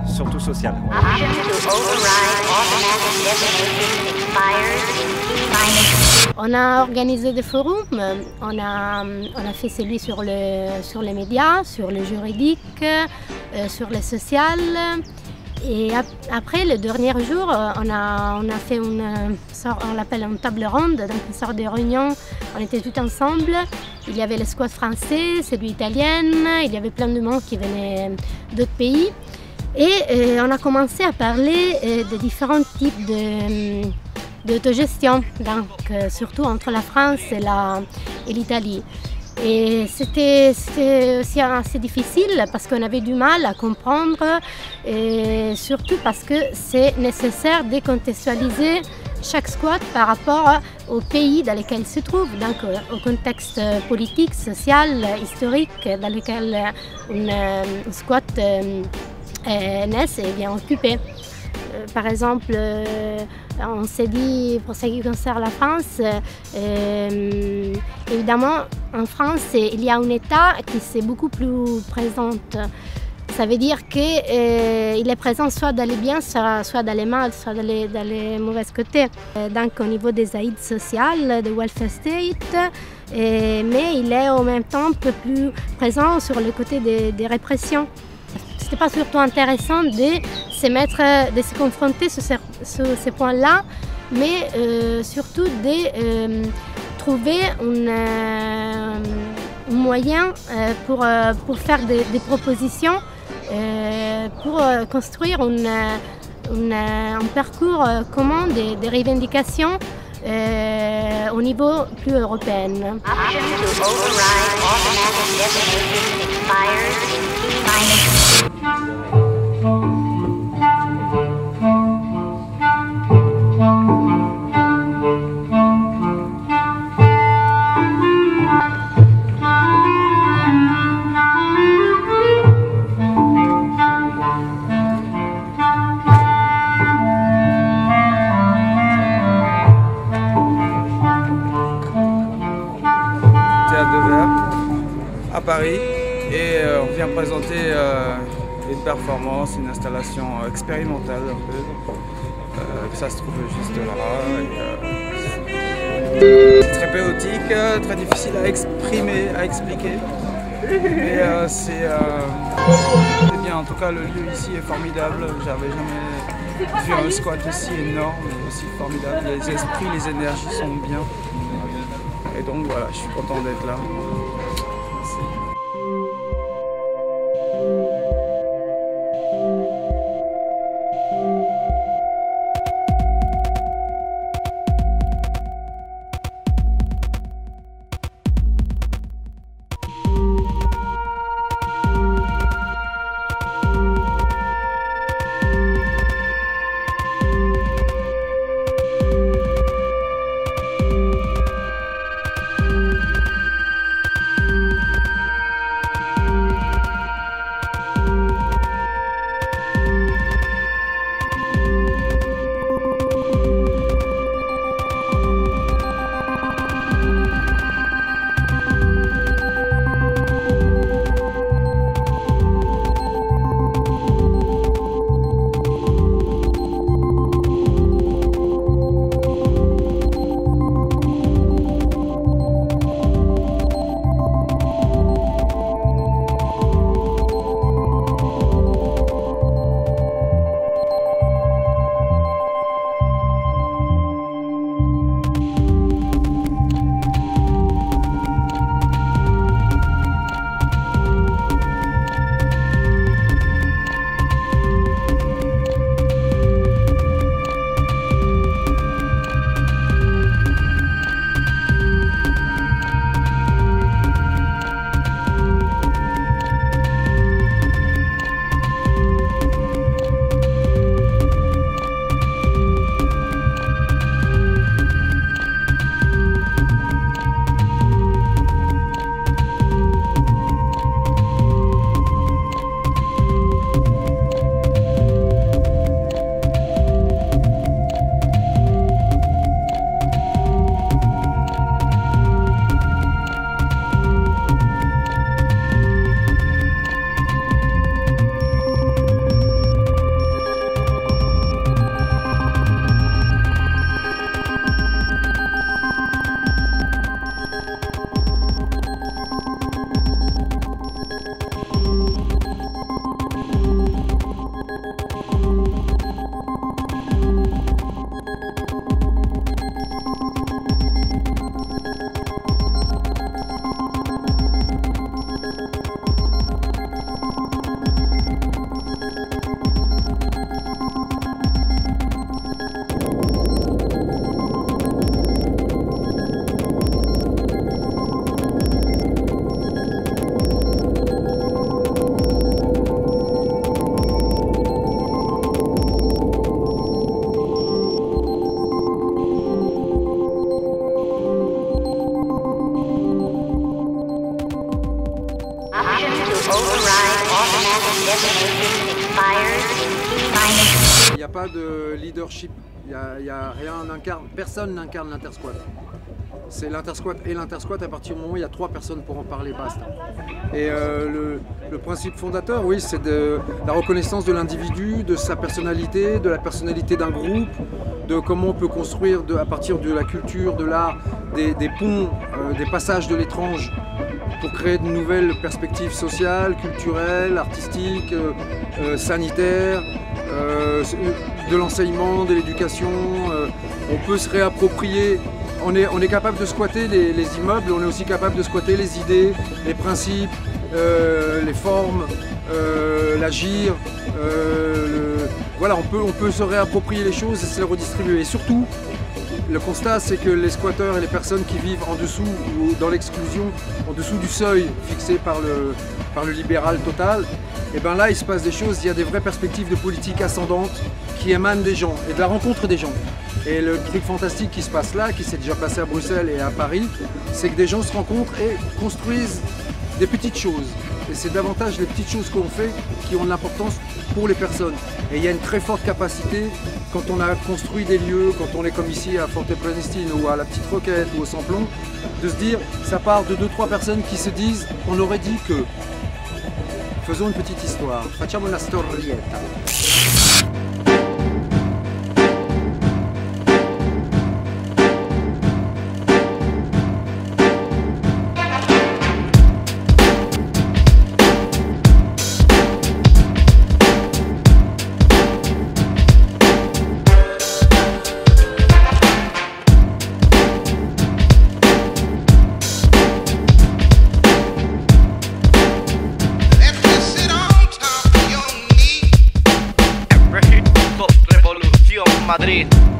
surtout sociale. On a organisé des forums, on a fait celui sur les médias, sur le juridique, sur le social. Et après, le dernier jour, on a fait on l'appelle une table ronde, donc une sorte de réunion. On était tous ensemble. Il y avait le squat français, celui italien, il y avait plein de monde qui venait d'autres pays. Et on a commencé à parler de différents types d'autogestion, donc surtout entre la France et l'Italie. Et c'était aussi assez difficile parce qu'on avait du mal à comprendre et surtout parce que c'est nécessaire de contextualiser chaque squat par rapport au pays dans lequel il se trouve, donc au contexte politique, social, historique dans lequel un squat naît et bien occupé. Par exemple, on s'est dit, pour ce qui concerne la France, évidemment, en France, il y a un État qui est beaucoup plus présent. Ça veut dire qu'il est présent soit dans les biens, soit dans les mal, soit dans les mauvais côtés. Donc au niveau des aides sociales, de welfare state, mais il est en même temps un peu plus présent sur le côté des répressions. C'était pas surtout intéressant de se confronter sur ces points-là, mais surtout de trouver un moyen pour faire des propositions, pour construire un parcours commun des revendications au niveau plus européen. À Paris et on vient présenter une performance, une installation expérimentale un peu, que ça se trouve juste là. C'est très chaotique, très difficile à exprimer, à expliquer. Mais c'est bien, en tout cas le lieu ici est formidable, j'avais jamais vu un squat aussi énorme et aussi formidable. Les esprits, les énergies sont bien. Et donc voilà, je suis content d'être là. Il n'y a pas de leadership, personne n'incarne l'intersquat. C'est l'intersquat et l'intersquat à partir du moment où il y a 3 personnes pour en parler, basta. Et le principe fondateur, oui, c'est de la reconnaissance de l'individu, de sa personnalité, de la personnalité d'un groupe, de comment on peut construire à partir de la culture, de l'art, des ponts, des passages de l'étrange pour créer de nouvelles perspectives sociales, culturelles, artistiques, sanitaires, de l'enseignement, de l'éducation. On peut se réapproprier. On est capable de squatter les immeubles, on est aussi capable de squatter les idées, les principes, les formes, l'agir. Voilà, on peut se réapproprier les choses et se les redistribuer. Et surtout, le constat, c'est que les squatteurs et les personnes qui vivent en dessous ou dans l'exclusion, en dessous du seuil fixé par le libéral total, et bien là, il se passe des choses, il y a des vraies perspectives de politique ascendante qui émanent des gens et de la rencontre des gens. Et le truc fantastique qui se passe là, qui s'est déjà passé à Bruxelles et à Paris, c'est que des gens se rencontrent et construisent des petites choses. Et c'est davantage les petites choses qu'on fait qui ont de l'importance pour les personnes. Et il y a une très forte capacité, quand on a construit des lieux, quand on est comme ici à Forte-Prenestine ou à la Petite Roquette ou au Samplon, de se dire, ça part de 2-3 personnes qui se disent, on aurait dit que. Faisons une petite histoire. Facciamo una storietta. Madrid.